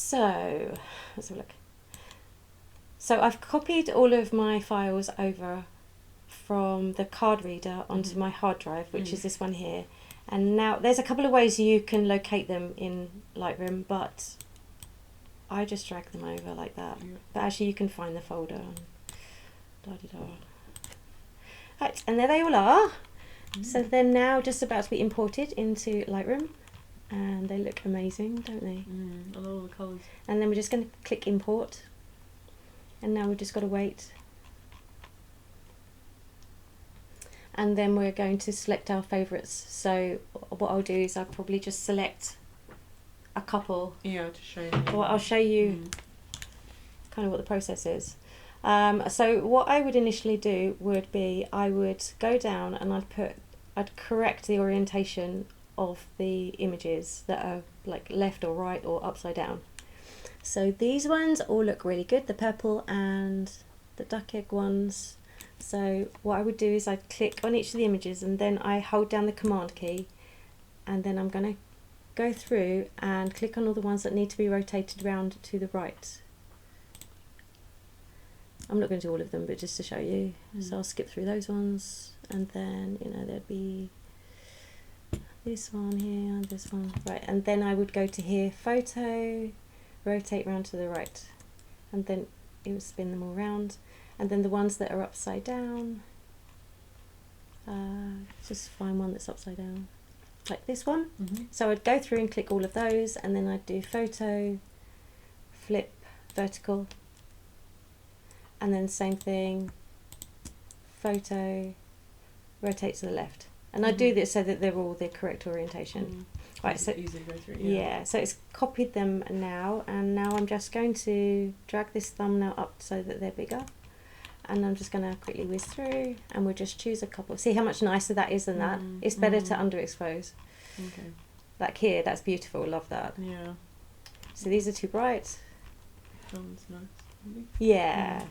So, let's have a look. So I've copied all of my files over from the card reader onto my hard drive, which is this one here. And now there's a couple of ways you can locate them in Lightroom, but I just drag them over like that. Yeah. But actually you can find the folder. Right, and there they all are. So they're now just about to be imported into Lightroom, and they look amazing, don't they? I love all the colours. And then we're just going to click import, and now we've just got to wait. And then we're going to select our favourites. So what I'll do is I'll probably just select a couple. Yeah, to show you. Well, I'll show you kind of what the process is. So what I would initially do would be I would go down and I'd correct the orientation of the images that are like left or right or upside down. So these ones all look really good, the purple and the duck egg ones. So what I would do is I'd click on each of the images and then I hold down the command key, and then I'm going to go through and click on all the ones that need to be rotated around to the right. I'm not going to do all of them, but just to show you. So I'll skip through those ones, and then, you know, there'd be this one here, this one, right, and then I would go to here, photo, rotate round to the right, and then it would spin them all round, and then the ones that are upside down, just find one that's upside down, like this one. So I'd go through and click all of those, and then I'd do photo, flip, vertical, and then same thing, photo, rotate to the left. And I do this so that they're all the correct orientation. Right, so easy to go through. Yeah, so it's copied them now, and now I'm just going to drag this thumbnail up so that they're bigger, and I'm just going to quickly whiz through, and we'll just choose a couple. See how much nicer that is than that? It's better to underexpose. Okay. Like here, that's beautiful. Love that. Yeah. So these are too bright. That one's nice. Yeah.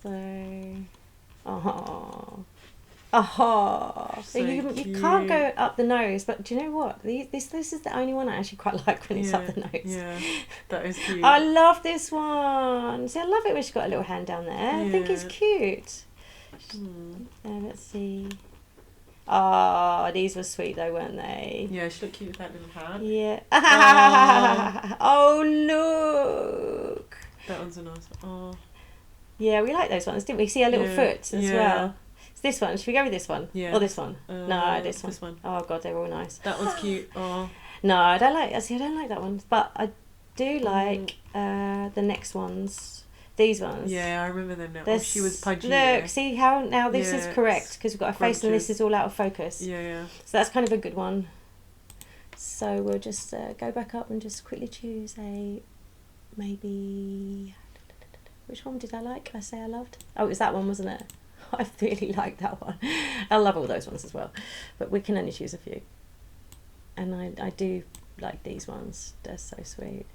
So, so you can't go up the nose, but do you know what? This is the only one I actually quite like when it's up the nose. Yeah, that is cute. I love this one. See, I love it when she's got a little hand down there. I think it's cute. Let's see. Oh, these were sweet though, weren't they? Yeah, she looked cute with that little hand. Yeah. Oh, look. That one's a nice one. Oh. Yeah, we like those ones, didn't we? See her little foot as well. It's this one. Should we go with this one? Yeah. Or this one? No, this one. This one. Oh god, they're all nice. That one's cute. Oh. No, I don't like. See, I don't like that one, but I do like the next ones. These ones. Yeah, I remember them now. She was pudgy. Look, see how now this is correct because we've got a face and this is all out of focus. Yeah. So that's kind of a good one. So we'll just go back up and just quickly choose a maybe. Which one did I like? I say I loved. Oh, it was that one, wasn't it? I really like that one. I love all those ones as well, but we can only choose a few. And I do like these ones. They're so sweet.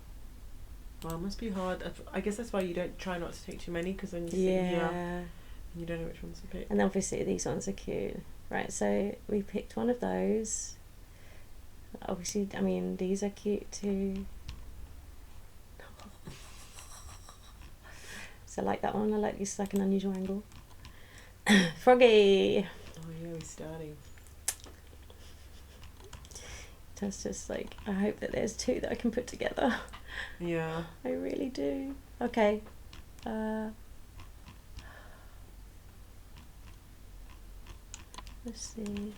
Well, it must be hard. I guess that's why you don't try not to take too many, because then you sit here and you don't know which ones to pick. And obviously these ones are cute. Right, so we picked one of those. Obviously, I mean, these are cute too. So I like that one. I like this, like an unusual angle. Froggy. Oh yeah, we're starting. That's just like, I hope that there's two that I can put together. Yeah. I really do. Okay. Let's see.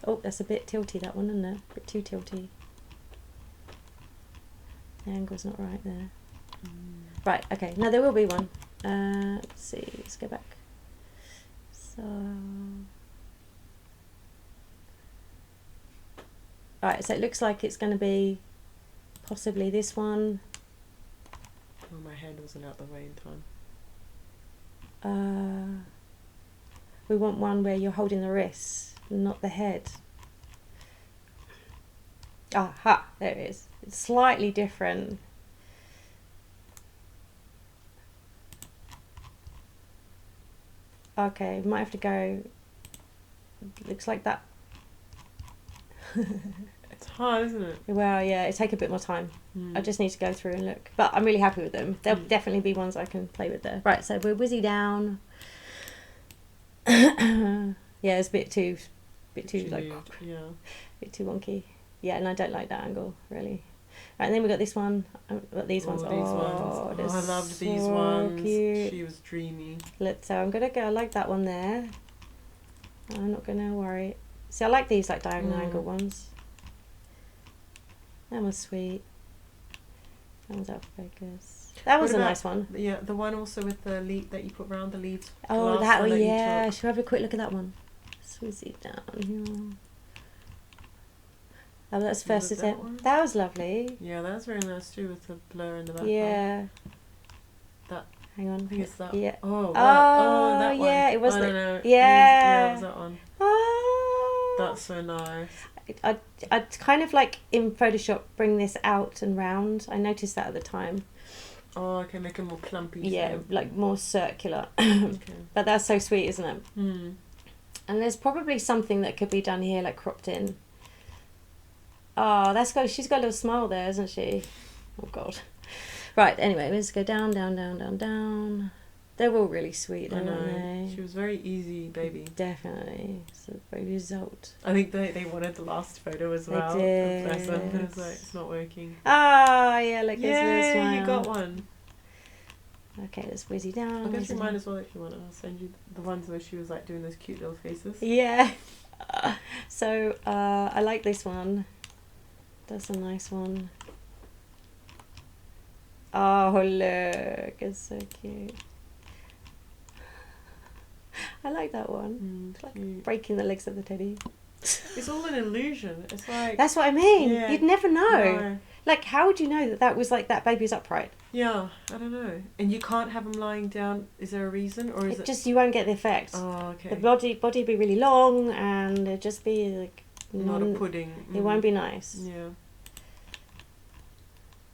Oh, that's a bit tilty, that one, isn't it? A bit too tilty. The angle's not right there. Right, okay. No, there will be one. Let's see. Let's go back. So... Right, so it looks like it's going to be possibly this one. Oh, my hand wasn't out the way in time. We want one where you're holding the wrists, not the head. Aha, there it is. It's slightly different. Okay, might have to go. Looks like that. It's hard, isn't it? Well, yeah, it take a bit more time. I just need to go through and look. But I'm really happy with them. There'll definitely be ones I can play with there. Right, so we're whizzy down. Yeah, it's a bit too like, yeah, a bit too wonky. Yeah, and I don't like that angle really. Right, and then we got this one. These ones. These ones. I loved so these ones. Cute. She was dreamy. So I'm gonna go. I like that one there. I'm not gonna worry. See, I like these like diagonal angle ones. That was sweet. That one's out of focus. That was a nice one. Yeah, the one also with the leaf that you put round the leaves. Oh, that one, yeah. Should we have a quick look at that one? Swizz it down here. Oh, that's first attempt. That was lovely. Yeah, that was very nice too with the blur in the background. Yeah. That. Hang on. I think it's that. Yeah. Oh, that one. Yeah, it was. I don't know. Yeah. Yeah, it was that one. Oh. That's so nice. I'd kind of like in Photoshop bring this out and round. I noticed that at the time. Oh, okay, make it more clumpy. Yeah, like more circular. Okay. But that's so sweet, isn't it? Mm. And there's probably something that could be done here, like cropped in. Oh, she's got a little smile there, isn't she? Oh, God. Right, anyway, let's go down, down, down, down, down. They're all really sweet, aren't they? She was very easy, baby. Definitely. It's a great result. I think they wanted the last photo as well. They did. Bless them. It was like, it's not working. Ah, yeah, look, yeah, there's a smile. you got one. Okay, let's whizzy down. I guess you might as well if you want. I'll send you the ones where she was like doing those cute little faces. Yeah. So, I like this one. That's a nice one. Oh, look, it's so cute. I like that one. It's like breaking the legs of the teddy. It's all an illusion. It's like... That's what I mean. Yeah, you'd never know. No. Like, how would you know that was like that baby's upright? Yeah, I don't know. And you can't have them lying down. Is there a reason, or is it just you won't get the effect? Oh, okay. The body would be really long, and it'd just be like not a pudding. It won't be nice. Yeah.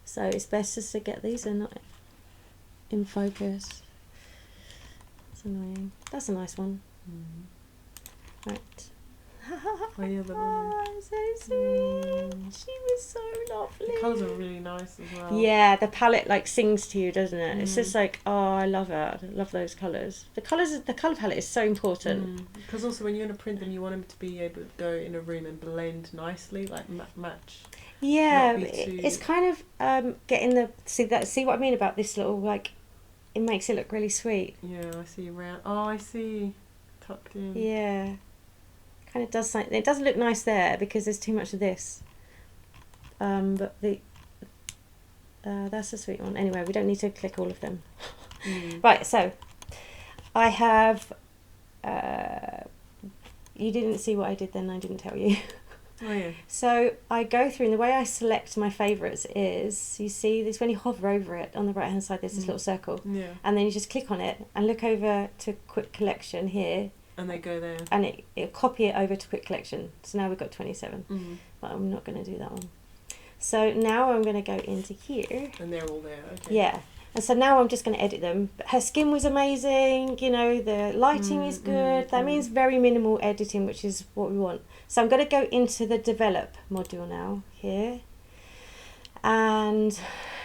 So it's best just to get these and not in focus. It's annoying. That's a nice one. Right. Oh, yeah, so sweet. She was so lovely. The colours are really nice as well. Yeah, the palette like sings to you, doesn't it? It's just like, oh, I love it. I love those colours. The colour palette is so important. Because also when you're going to print them, you want them to be able to go in a room and blend nicely, like match. Yeah, it's kind of getting the see what I mean about this little like, it makes it look really sweet. Yeah, I see round. Oh, I see, tucked in. Yeah, kind of does something. It doesn't look nice there because there's too much of this. But that's a sweet one. Anyway, we don't need to click all of them. Right, so I have. You didn't see what I did then. I didn't tell you. Oh, yeah. So I go through, and the way I select my favourites is, you see this, when you hover over it on the right hand side, there's this little circle. Yeah. And then you just click on it and look over to Quick Collection here. And they go there. And it'll copy it over to Quick Collection. So now we've got 27. But I'm not going to do that one. So now I'm going to go into here. And they're all there, okay. Yeah. And so now I'm just going to edit them. But her skin was amazing, you know, the lighting is good. That means very minimal editing, which is what we want. So I'm going to go into the develop module now, here. And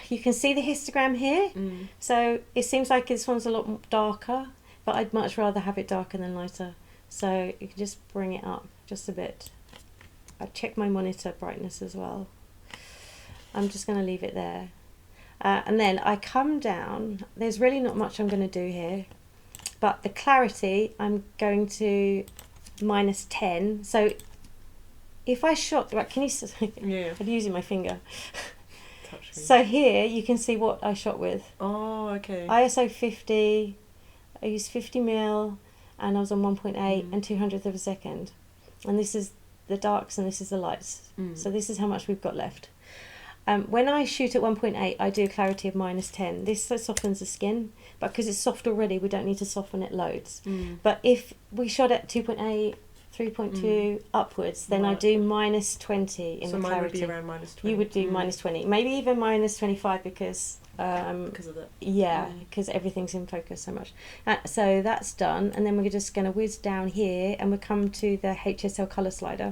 you can see the histogram here. So it seems like this one's a lot darker, but I'd much rather have it darker than lighter. So you can just bring it up just a bit. I check my monitor brightness as well. I'm just going to leave it there. And then I come down. There's really not much I'm going to do here, but the clarity I'm going to -10. So if I shot, right, can you see? Yeah. I'm using my finger. Touch me. So here you can see what I shot with. Oh, okay. ISO 50. I used 50mm, and I was on 1.8 and 200th of a second. And this is the darks and this is the lights. So this is how much we've got left. When I shoot at 1.8, I do a clarity of -10. This softens the skin, but because it's soft already, we don't need to soften it loads. But if we shot at 2.8, 3.2 upwards, then I do -20 in the clarity. So mine would be around -20. You would do -20, maybe even -25 because of that. Yeah, because everything's in focus so much. So that's done, and then we're just going to whiz down here, and we'll come to the HSL color slider.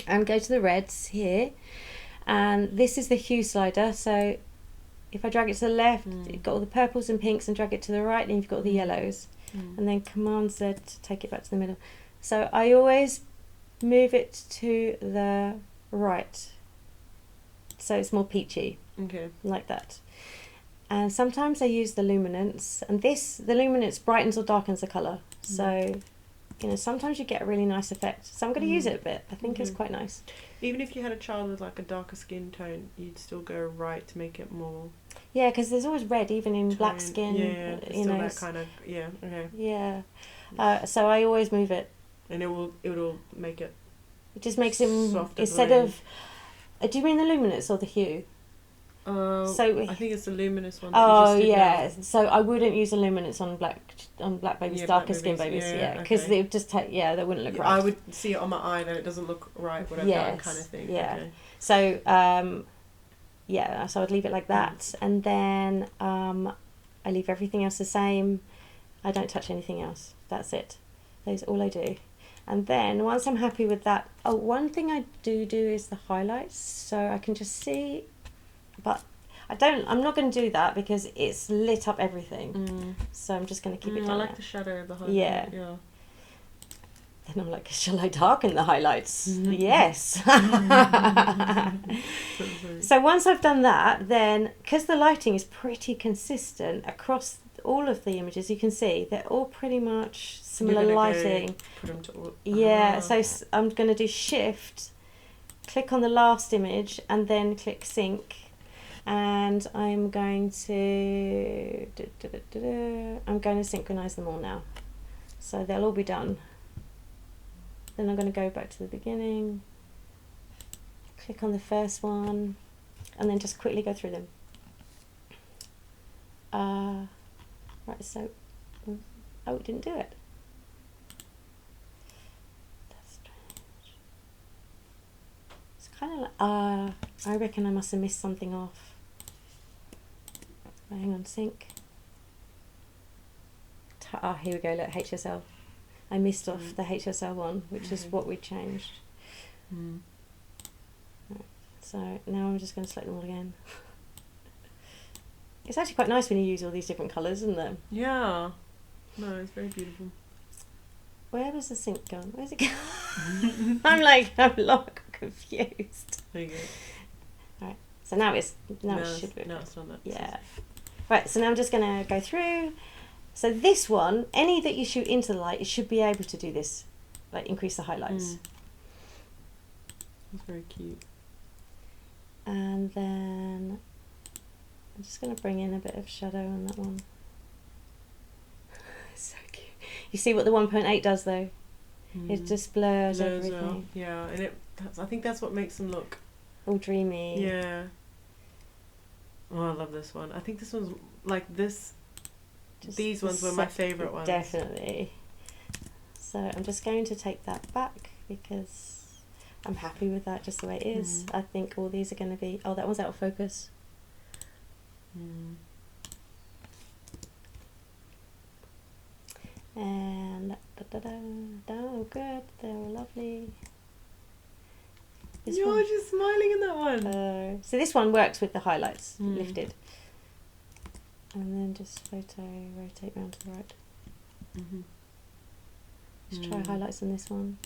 and go to the reds here, and this is the hue slider. So if I drag it to the left, you've got all the purples and pinks, and drag it to the right, and you've got all the yellows. And then Command Z to take it back to the middle. So I always move it to the right, so it's more peachy. Okay. Like that. And sometimes I use the luminance, and the luminance brightens or darkens the colour. So, you know, sometimes you get a really nice effect. So I'm going to use it a bit. I think it's quite nice. Even if you had a child with like a darker skin tone, you'd still go right to make it more. Yeah, because there's always red even in black skin. Yeah, you know, that kind of okay. Yeah, so I always move it. And it will make it. It just makes it softer instead of. Do you mean the luminance or the hue? So I think it's the luminous one. Oh yeah, so I wouldn't use the luminance on black babies, darker skin babies, because they would just take they wouldn't look right. I would see it on my eye that it doesn't look right, whatever that kind of thing. Yeah. Okay. So so I'd leave it like that, and then I leave everything else the same. I don't touch anything else. That's it. That's all I do. And then once I'm happy with that, one thing I do is the highlights, so I can just see. But I'm not going to do that because it's lit up everything. So I'm just going to keep it down. I like the shadow of the highlight. Yeah. Then I'm like, shall I darken the highlights? Yes. So once I've done that, then, because the lighting is pretty consistent across all of the images, you can see they're all pretty much similar lighting. So I'm going to do Shift, click on the last image, and then click Sync. And I'm going to synchronize them all now, so they'll all be done. Then I'm going to go back to the beginning, click on the first one, and then just quickly go through them. Right, so it didn't do it. That's strange. It's kind of like I reckon I must have missed something off. Hang on, sync. Here we go, look, HSL. I missed off the HSL one, which is what we changed. Right, so now I'm just going to select them all again. It's actually quite nice when you use all these different colours, isn't it? Yeah. No, it's very beautiful. Where was the sync gone? Where's it gone? I'm confused. There you go. Right, so now it should be. Now it's done that. Yeah. Right, so now I'm just going to go through. So this one, any that you shoot into the light, it should be able to do this, like increase the highlights. That's very cute. And then I'm just going to bring in a bit of shadow on that one. So cute. You see what the 1.8 does though? It just blurs everything. Yeah, and I think that's what makes them look all dreamy. Yeah. Oh, I love this one. I think this one's like this. These ones were my favourite ones. Definitely. So I'm just going to take that back because I'm happy with that just the way it is. I think all these are going to be... Oh, that one's out of focus. And... Oh, good. They're all lovely. You're just smiling in that one. So this one works with the highlights lifted. And then just rotate round to the right. Let's try highlights on this one.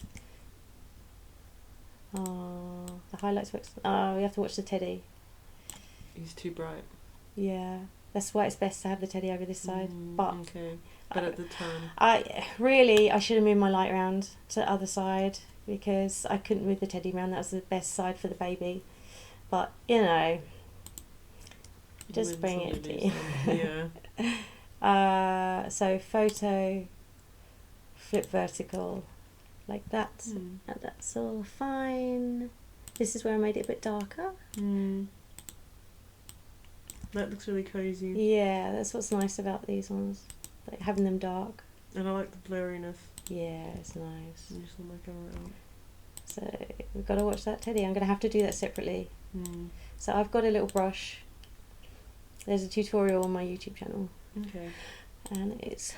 Oh, the highlights works. Oh, we have to watch the teddy. He's too bright. Yeah, that's why it's best to have the teddy over this side. But at the time, I should have moved my light around to the other side because I couldn't move the teddy around. That was the best side for the baby. But you know, just bring it to you. Yeah. So photo, flip vertical, like that, and that's all fine. This is where I made it a bit darker. That looks really cozy. Yeah, that's what's nice about these ones, like having them dark. And I like the blurriness. Yeah, it's nice. I'm just on my camera out. So we've got to watch that teddy. I'm going to have to do that separately. So I've got a little brush. There's a tutorial on my YouTube channel. Okay. And it's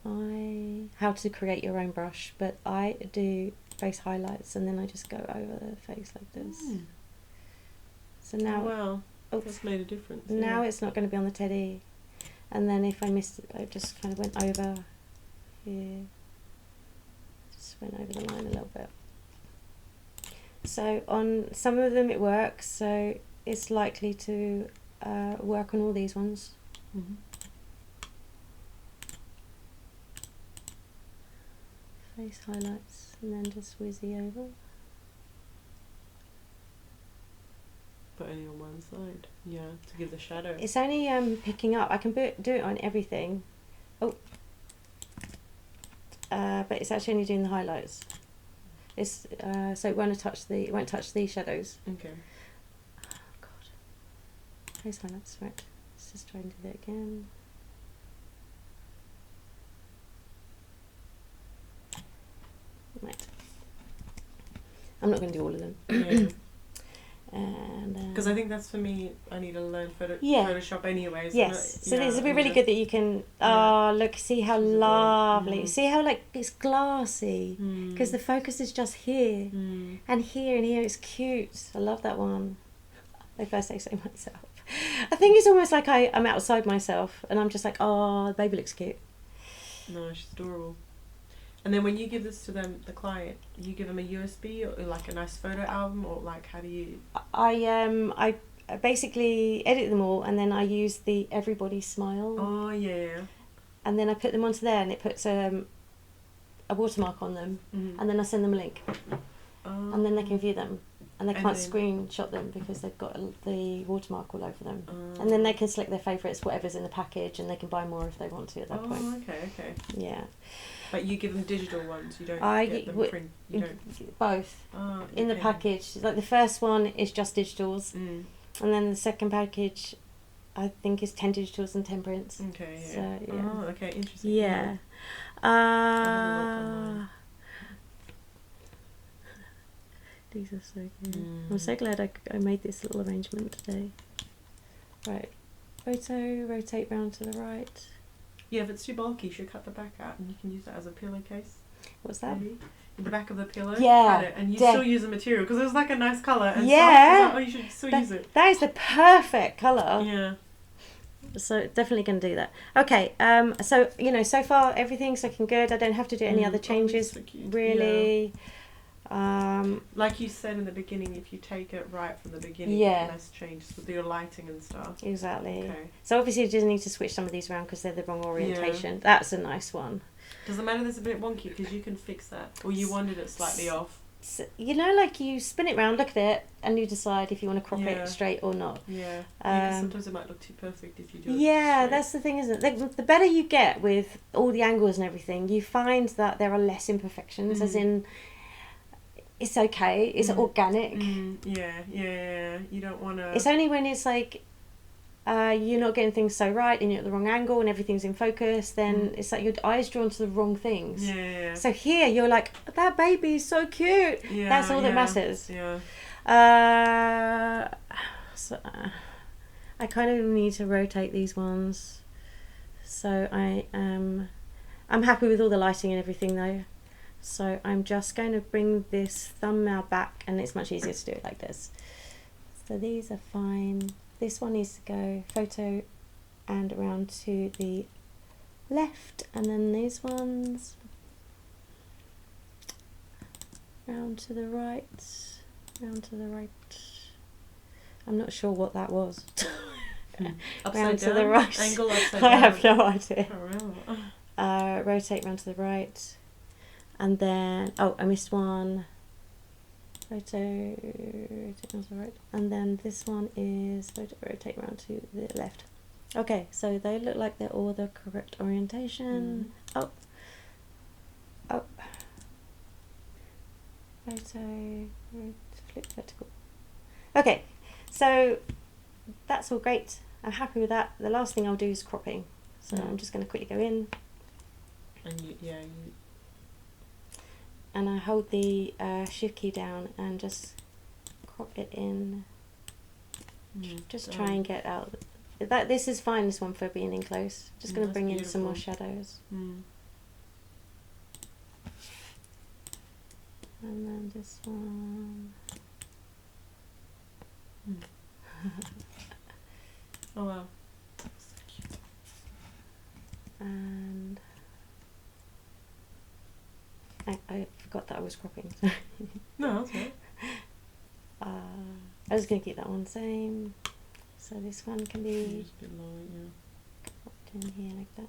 how to create your own brush, but I do face highlights, and then I just go over the face like this. So now, wow, that's made a difference. Now it's not going to be on the teddy, and then if I missed it, I just kind of went over here, just went over the line a little bit. So on some of them it works, so it's likely to work on all these ones. Mm-hmm. Face highlights, and then just whizzy over. But only on one side, yeah, to give the shadow. It's only picking up. I can do it on everything. Oh, but it's actually only doing the highlights. It's so it won't touch the shadows. Okay. Oh God. Face highlights, right? Let's just try and do that again. Right. I'm not going to do all of them. Yeah. And because I think that's for me. I need to learn Photoshop anyways. Yes. So this would be really good that you can. Oh, look! See how lovely. See how like it's glassy because the focus is just here and here and here. It's cute. I love that one. If I say so myself, I think it's almost like I'm outside myself and I'm just like, oh, the baby looks cute. No, she's adorable. And then when you give this to them, the client, you give them a USB or like a nice photo album, or like how do you? I basically edit them all, and then I use the Everybody Smile. Oh yeah. And then I put them onto there, and it puts a watermark on them, and then I send them a link, and then they can view them, and they can't screenshot them because they've got the watermark all over them, and then they can select their favourites, whatever's in the package, and they can buy more if they want to at that point. Oh, okay. Yeah. But you give them digital ones, you don't get them print. You don't. Both. Oh, in the package. Like the first one is just digitals, and then the second package, I think, is 10 digitals and 10 prints. Okay. Yeah. So, yeah. Oh, okay. Interesting. Yeah. These are so good. I'm so glad I made this little arrangement today. Right. Photo, rotate round to the right. Yeah, if it's too bulky, you should cut the back out, and you can use that as a pillowcase. What's that? Maybe. In the back of the pillow. Yeah. Cut it, and you still use the material because it was like a nice colour. And yeah. So you should still use it. That is the perfect colour. Yeah. So definitely going to do that. Okay. So so far everything's looking good. I don't have to do any other changes, so really. Like you said in the beginning, if you take it right from the beginning, less changes with your lighting and stuff. Exactly. Okay. So obviously you just need to switch some of these around because they're the wrong orientation. Yeah. That's a nice one. Does it matter that's a bit wonky because you can fix that, or you wanted it slightly off? So, like you spin it round, look at it, and you decide if you want to crop it straight or not. Yeah. Sometimes it might look too perfect if you do it Yeah, straight. That's the thing, isn't it? The better you get with all the angles and everything, you find that there are less imperfections, as in it's okay, it's organic. Yeah. You don't want to... It's only when it's like you're not getting things so right and you're at the wrong angle and everything's in focus, then it's like your eye's drawn to the wrong things. Yeah. So here you're like, that baby's so cute. Yeah, that's all that matters. Yeah. I kind of need to rotate these ones. So I'm happy with all the lighting and everything though. So I'm just going to bring this thumbnail back, and it's much easier to do it like this. So these are fine. This one needs to go photo and around to the left, and then these ones round to the right, round to the right. I'm not sure what that was. Round to the right. Angle upside I down. have no idea. Oh, really? Rotate round to the right. And then, I missed one. Rotate round to the right. And then this one is rotate around to the left. Okay, so they look like they're all the correct orientation. Photo, flip vertical. Okay, so that's all great. I'm happy with that. The last thing I'll do is cropping. So I'm just going to quickly go in. And and I hold the shift key down and just crop it in. Just try and get out. This is fine, this one, for being in close. Just going to bring in some more shadows. And then this one. Oh wow. And I forgot that I was cropping. No, that's right. I was going to keep that one the same. So this one can be Just a bit lower, yeah. cropped in here like that.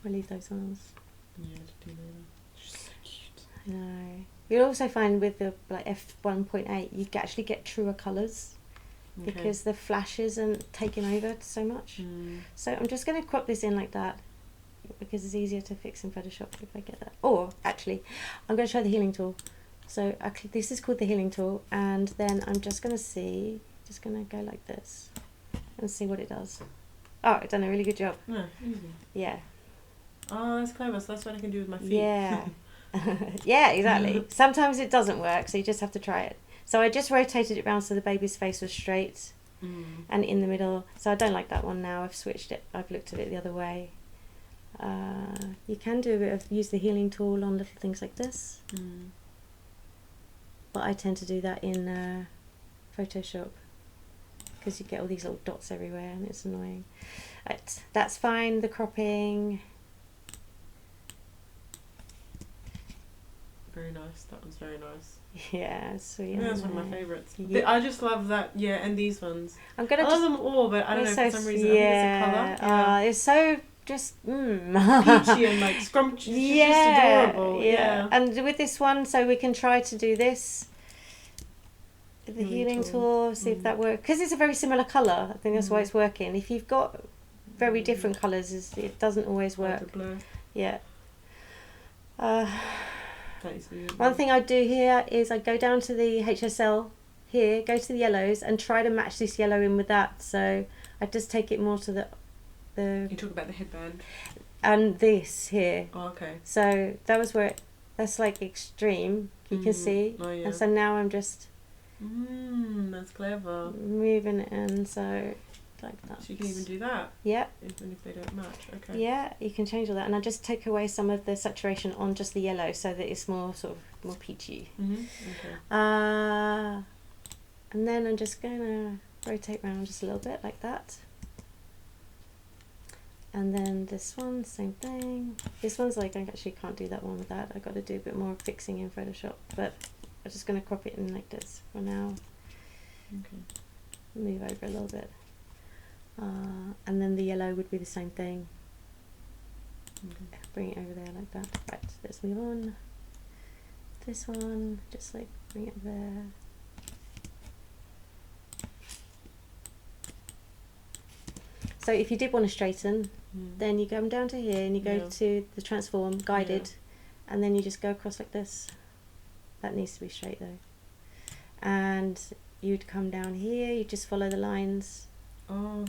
I'll leave those ones. Yeah, to do that. She's so cute. I know. You'll also find with the like f1.8 you actually get truer colours because the flash isn't taking over so much. So I'm just going to crop this in like that because it's easier to fix in Photoshop if I get that. Or actually, I'm going to try the healing tool. So this is called the healing tool, and then I'm just going to go like this and see what it does. Oh, it's done a really good job. Yeah, easy. Yeah. Oh, that's clever. So that's what I can do with my feet. Yeah. Yeah, exactly. Sometimes it doesn't work, so you just have to try it. So I just rotated it around so the baby's face was straight and in the middle. So I don't like that one now. I've switched it. I've looked at it the other way. You can do a bit of use the healing tool on little things like this. But I tend to do that in Photoshop because you get all these little dots everywhere and it's annoying. Right, that's fine. The cropping. Very nice. That was very nice. Yeah, sweet. Yeah, that's one of my favourites. Yeah. I just love that. Yeah, and these ones. I'm gonna I love them all, but I don't know for some reason. I think it's the colour. Yeah. It's so just peachy and like scrumptious. It's just adorable. Yeah. And with this one, so we can try to do this with the healing tool, see if that works. Because it's a very similar colour. I think that's why it's working. If you've got very different colours, it doesn't always work. Yeah. One thing I do here is I go down to the HSL here, go to the yellows and try to match this yellow in with that. So I just take it more to the You talk about the headband. And this here. Oh, okay. So that was where that's like extreme. You can see. Oh, yeah. And so now I'm just that's clever. moving it in so like that. So you can even do that. Yeah. Even if they don't match. Okay. Yeah, you can change all that, and I just take away some of the saturation on just the yellow so that it's more more peachy. Okay. And then I'm just gonna rotate around just a little bit like that. And then this one, same thing. This one's like I actually can't do that one with that. I've got to do a bit more fixing in Photoshop, but I'm just gonna crop it in like this for now. Okay. Move over a little bit. And then the yellow would be the same thing. Okay. Bring it over there like that. Right, let's move on. This one, just like bring it there. So if you did want to straighten, then you come down to here and you go to the transform, guided, and then you just go across like this. That needs to be straight though. And you'd come down here, you just follow the lines. Oh,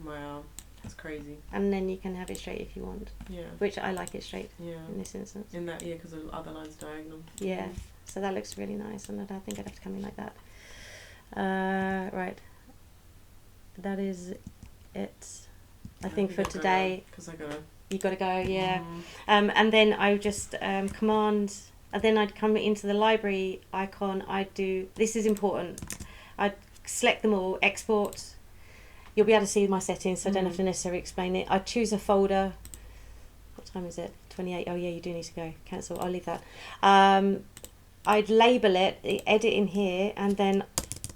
wow, that's crazy. And then you can have it straight if you want. Yeah. Which I like it straight. Yeah. In this instance. In that, because the other line's diagonal. Yeah. So that looks really nice, and I think I'd have to come in like that. Right. That is it. I think for today. Because I gotta. You gotta go, yeah. And then I just command. And then I'd come into the library icon. I'd do. This is important. I'd select them all. Export. You'll be able to see my settings, so I don't have to necessarily explain it. I'd choose a folder. What time is it? 28. Oh yeah, you do need to go. Cancel. I'll leave that. I'd label it, edit in here, and then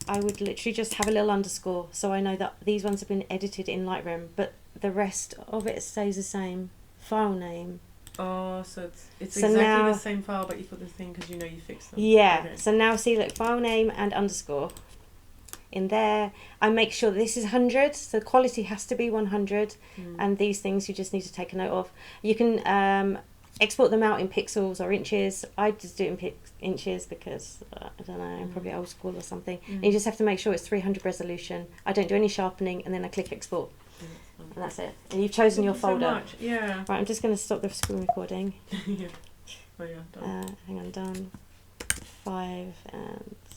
I would literally just have a little underscore, so I know that these ones have been edited in Lightroom, but the rest of it stays the same. File name. Oh, so it's so exactly now, the same file, but you put the thing because you know you fixed them. Yeah. Okay. So now see, look, file name and underscore. In there, I make sure this is 100, so the quality has to be 100, and these things you just need to take a note of. You can export them out in pixels or inches. I just do it in inches because I don't know, I'm probably old school or something. And you just have to make sure it's 300 resolution. I don't do any sharpening, and then I click export, and that's it. And you've chosen your folder. So much. Yeah. Right, I'm just going to stop the screen recording. Yeah. Oh yeah. Done. Hang on, done. 5 and